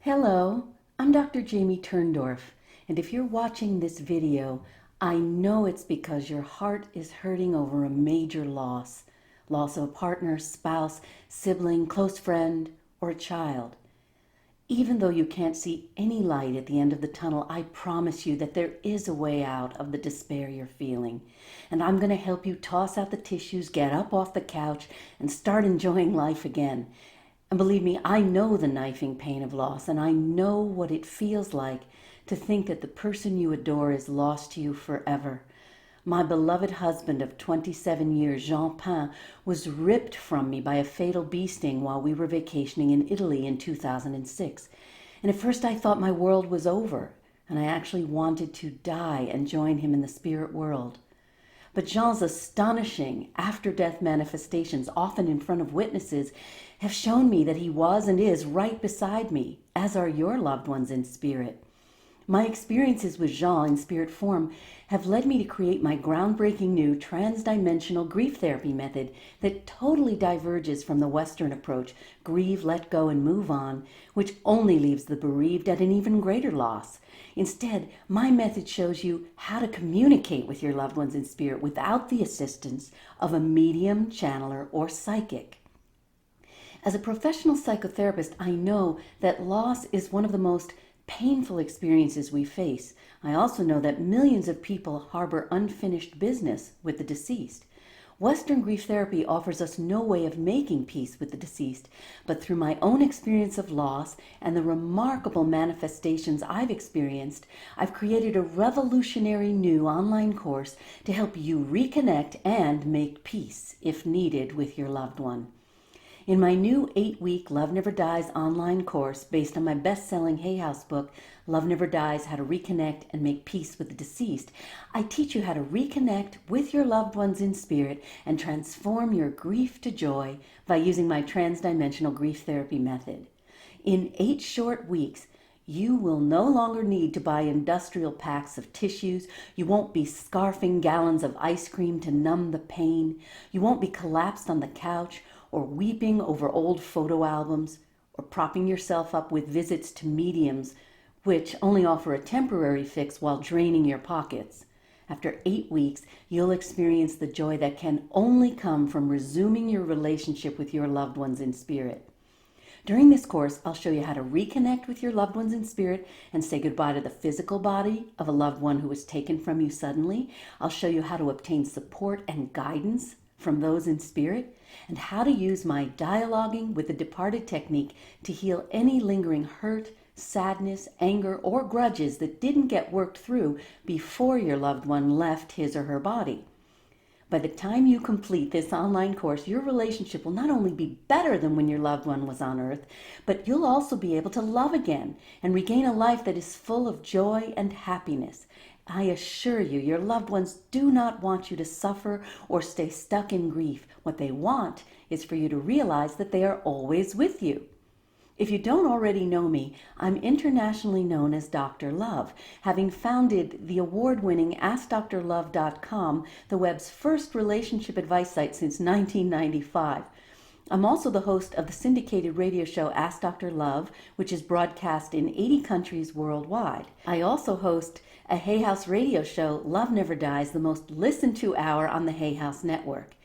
Hello, I'm Dr. Jamie Turndorf, and if you're watching this video, I know it's because your heart is hurting over a major loss of a partner, spouse, sibling, close friend, or a child. Even though you can't see any light at the end of the tunnel, I promise you that there is a way out of the despair you're feeling. And I'm going to help you toss out the tissues, get up off the couch, and start enjoying life again. And believe me, I know the knifing pain of loss, and I know what it feels like to think that the person you adore is lost to you forever. My beloved husband of 27 years, Jean Pain, was ripped from me by a fatal bee sting while we were vacationing in Italy in 2006. And at first I thought my world was over, and I actually wanted to die and join him in the spirit world. But Jean's astonishing after-death manifestations, often in front of witnesses, have shown me that he was and is right beside me, as are your loved ones in spirit. My experiences with Jean in spirit form have led me to create my groundbreaking new trans-dimensional grief therapy method that totally diverges from the Western approach, grieve, let go, and move on, which only leaves the bereaved at an even greater loss. Instead, my method shows you how to communicate with your loved ones in spirit without the assistance of a medium, channeler, or psychic. As a professional psychotherapist, I know that loss is one of the most painful experiences we face. I also know that millions of people harbor unfinished business with the deceased. Western grief therapy offers us no way of making peace with the deceased, but through my own experience of loss and the remarkable manifestations I've experienced, I've created a revolutionary new online course to help you reconnect and make peace, if needed, with your loved one. In my new 8-week Love Never Dies online course, based on my best-selling Hay House book, Love Never Dies, How to Reconnect and Make Peace with the Deceased, I teach you how to reconnect with your loved ones in spirit and transform your grief to joy by using my trans-dimensional grief therapy method. In 8 short weeks, you will no longer need to buy industrial packs of tissues. You won't be scarfing gallons of ice cream to numb the pain. You won't be collapsed on the couch or weeping over old photo albums, or propping yourself up with visits to mediums, which only offer a temporary fix while draining your pockets. After 8 weeks, you'll experience the joy that can only come from resuming your relationship with your loved ones in spirit. During this course, I'll show you how to reconnect with your loved ones in spirit and say goodbye to the physical body of a loved one who was taken from you suddenly. I'll show you how to obtain support and guidance from those in spirit, and how to use my dialoguing with the departed technique to heal any lingering hurt, sadness, anger, or grudges that didn't get worked through before your loved one left his or her body. By the time you complete this online course, your relationship will not only be better than when your loved one was on earth, but you'll also be able to love again and regain a life that is full of joy and happiness. I assure you, your loved ones do not want you to suffer or stay stuck in grief. What they want is for you to realize that they are always with you. If you don't already know me, I'm internationally known as Dr. Love, having founded the award-winning AskDrLove.com, the web's first relationship advice site since 1995. I'm also the host of the syndicated radio show Ask Dr. Love, which is broadcast in 80 countries worldwide. I also host a Hay House radio show, Love Never Dies, the most listened to hour on the Hay House network.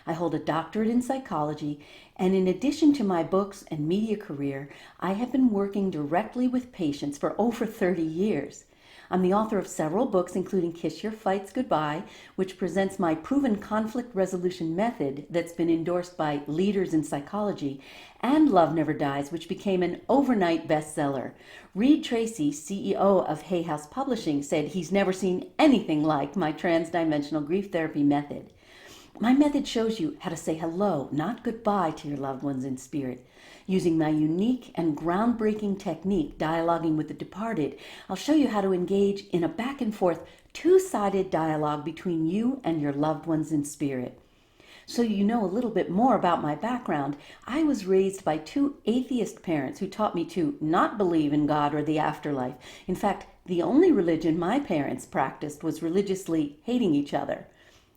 I hold a doctorate in psychology, and in addition to my books and media career, I have been working directly with patients for over 30 years. I'm the author of several books, including Kiss Your Fights Goodbye, which presents my proven conflict resolution method that's been endorsed by leaders in psychology, and Love Never Dies, which became an overnight bestseller. Reed Tracy, CEO of Hay House Publishing, said he's never seen anything like my trans-dimensional grief therapy method. My method shows you how to say hello, not goodbye, to your loved ones in spirit. Using my unique and groundbreaking technique, dialoguing with the departed, I'll show you how to engage in a back and forth, two-sided dialogue between you and your loved ones in spirit. So you know a little bit more about my background, I was raised by 2 atheist parents who taught me to not believe in God or the afterlife. In fact, the only religion my parents practiced was religiously hating each other.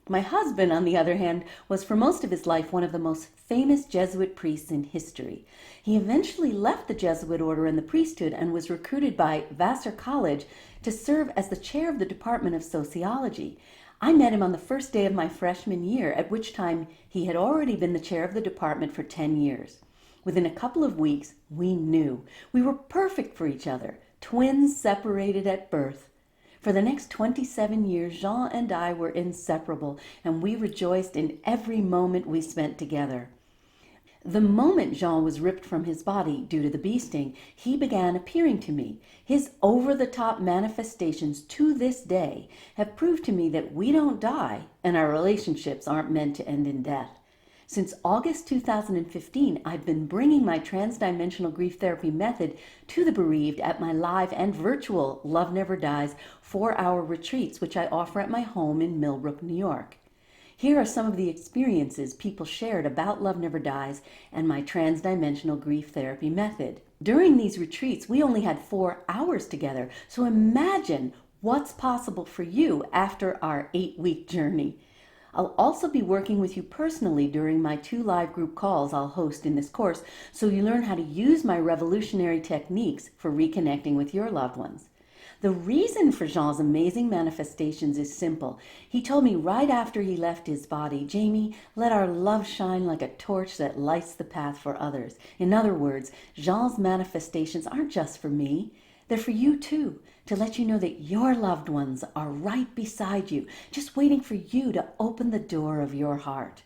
My husband, on the other hand, was for most of his life one of the most famous Jesuit priests in history. He eventually left the Jesuit order and the priesthood and was recruited by Vassar College to serve as the chair of the Department of Sociology. I met him on the first day of my freshman year, at which time he had already been the chair of the department for 10 years. Within a couple of weeks, we knew. We were perfect for each other, twins separated at birth. For the next 27 years, Jean and I were inseparable, and we rejoiced in every moment we spent together. The moment Jean was ripped from his body due to the bee sting, he began appearing to me. His over-the-top manifestations to this day have proved to me that we don't die and our relationships aren't meant to end in death. Since August 2015, I've been bringing my transdimensional grief therapy method to the bereaved at my live and virtual Love Never Dies 4-hour retreats, which I offer at my home in Millbrook, New York. Here are some of the experiences people shared about Love Never Dies and my transdimensional grief therapy method. During these retreats, we only had 4 hours together, so imagine what's possible for you after our 8-week journey. I'll also be working with you personally during my 2 live group calls I'll host in this course, so you learn how to use my revolutionary techniques for reconnecting with your loved ones. The reason for Jean's amazing manifestations is simple. He told me right after he left his body, "Jamie, let our love shine like a torch that lights the path for others." In other words, Jean's manifestations aren't just for me. They're for you too, to let you know that your loved ones are right beside you, just waiting for you to open the door of your heart.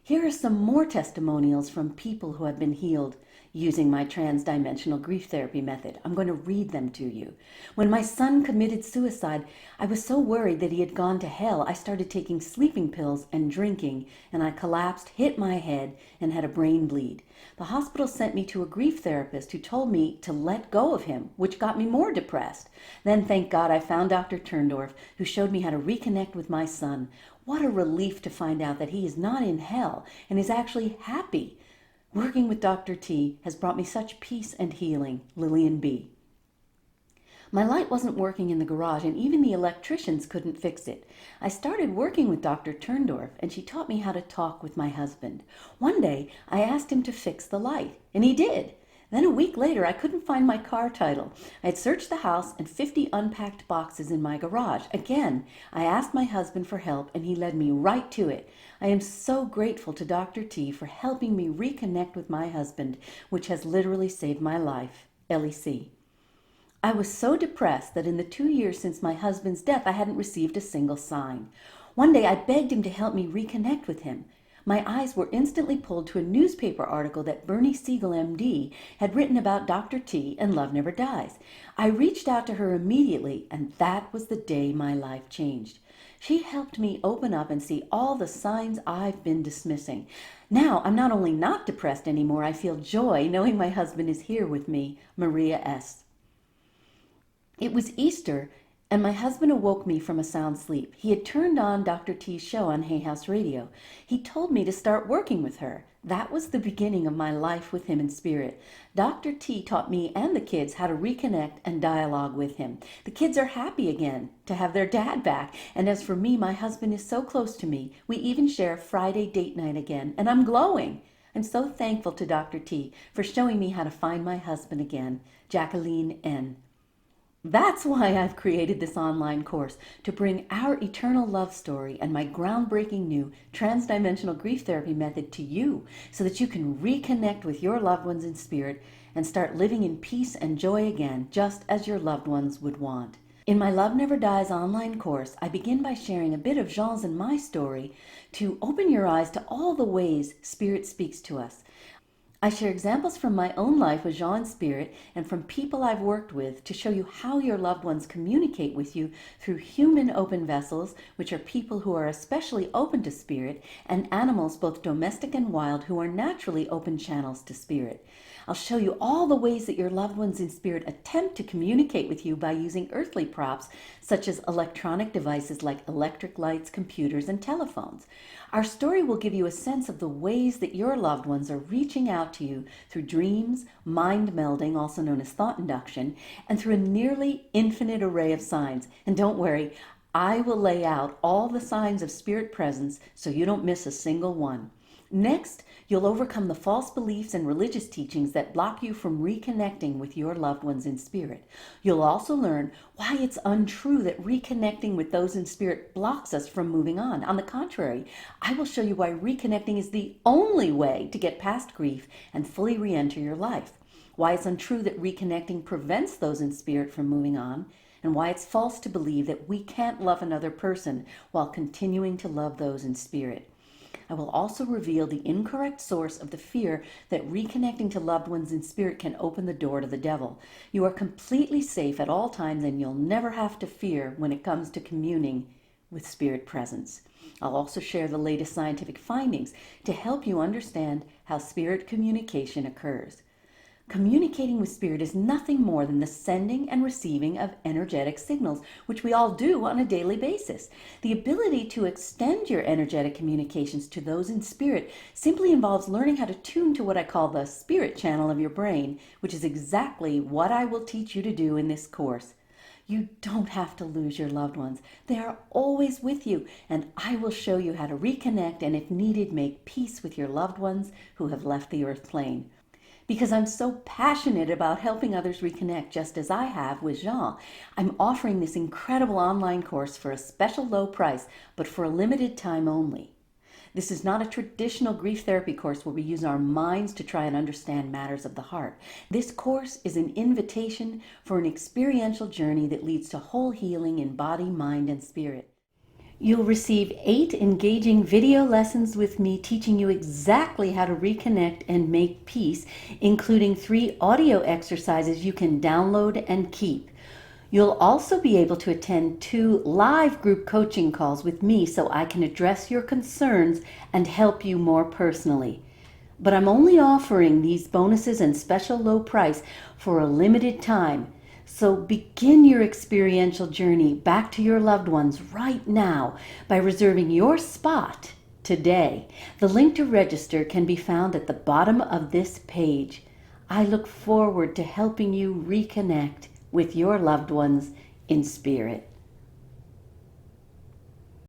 Here are some more testimonials from people who have been healed using my transdimensional grief therapy method. I'm going to read them to you. When my son committed suicide, I was so worried that he had gone to hell, I started taking sleeping pills and drinking, and I collapsed, hit my head, and had a brain bleed. The hospital sent me to a grief therapist who told me to let go of him, which got me more depressed. Then, thank God, I found Dr. Turndorf, who showed me how to reconnect with my son. What a relief to find out that he is not in hell and is actually happy. Working with Dr. T has brought me such peace and healing. Lillian B. My light wasn't working in the garage, and even the electricians couldn't fix it. I started working with Dr. Turndorf, and she taught me how to talk with my husband. One day, I asked him to fix the light, and he did. Then a week later, I couldn't find my car title. I had searched the house and 50 unpacked boxes in my garage. Again, I asked my husband for help, and he led me right to it. I am so grateful to Dr. T for helping me reconnect with my husband, which has literally saved my life. Ellie C. I was so depressed that in the 2 years since my husband's death, I hadn't received a single sign. One day, I begged him to help me reconnect with him. My eyes were instantly pulled to a newspaper article that Bernie Siegel, MD, had written about Dr. T and Love Never Dies. I reached out to her immediately, and that was the day my life changed. She helped me open up and see all the signs I've been dismissing. Now, I'm not only not depressed anymore, I feel joy knowing my husband is here with me. Maria S. It was Easter, and my husband awoke me from a sound sleep. He had turned on Dr. T's show on Hay House Radio. He told me to start working with her. That was the beginning of my life with him in spirit. Dr. T taught me and the kids how to reconnect and dialogue with him. The kids are happy again to have their dad back. And as for me, my husband is so close to me. We even share Friday date night again, and I'm glowing. I'm so thankful to Dr. T for showing me how to find my husband again. Jacqueline N. That's why I've created this online course, to bring our eternal love story and my groundbreaking new transdimensional grief therapy method to you, so that you can reconnect with your loved ones in spirit and start living in peace and joy again, just as your loved ones would want. In my Love Never Dies online course, I begin by sharing a bit of Jean's and my story to open your eyes to all the ways spirit speaks to us. I share examples from my own life with Jean and Spirit and from people I've worked with to show you how your loved ones communicate with you through human open vessels, which are people who are especially open to Spirit, and animals, both domestic and wild, who are naturally open channels to Spirit. I'll show you all the ways that your loved ones in spirit attempt to communicate with you by using earthly props, such as electronic devices like electric lights, computers, and telephones. Our story will give you a sense of the ways that your loved ones are reaching out to you through dreams, mind melding, also known as thought induction, and through a nearly infinite array of signs. And don't worry, I will lay out all the signs of spirit presence so you don't miss a single one. Next, you'll overcome the false beliefs and religious teachings that block you from reconnecting with your loved ones in spirit. You'll also learn why it's untrue that reconnecting with those in spirit blocks us from moving on. On the contrary, I will show you why reconnecting is the only way to get past grief and fully re-enter your life. Why it's untrue that reconnecting prevents those in spirit from moving on, and why it's false to believe that we can't love another person while continuing to love those in spirit. I will also reveal the incorrect source of the fear that reconnecting to loved ones in spirit can open the door to the devil. You are completely safe at all times, and you'll never have to fear when it comes to communing with spirit presence. I'll also share the latest scientific findings to help you understand how spirit communication occurs. Communicating with spirit is nothing more than the sending and receiving of energetic signals, which we all do on a daily basis. The ability to extend your energetic communications to those in spirit simply involves learning how to tune to what I call the spirit channel of your brain, which is exactly what I will teach you to do in this course. You don't have to lose your loved ones. They are always with you, and I will show you how to reconnect and, if needed, make peace with your loved ones who have left the earth plane. Because I'm so passionate about helping others reconnect, just as I have with Jean, I'm offering this incredible online course for a special low price, but for a limited time only. This is not a traditional grief therapy course where we use our minds to try and understand matters of the heart. This course is an invitation for an experiential journey that leads to whole healing in body, mind, and spirit. You'll receive 8 engaging video lessons with me teaching you exactly how to reconnect and make peace, including 3 audio exercises you can download and keep. You'll also be able to attend 2 live group coaching calls with me so I can address your concerns and help you more personally. But I'm only offering these bonuses and special low price for a limited time. So begin your experiential journey back to your loved ones right now by reserving your spot today. The link to register can be found at the bottom of this page. I look forward to helping you reconnect with your loved ones in spirit.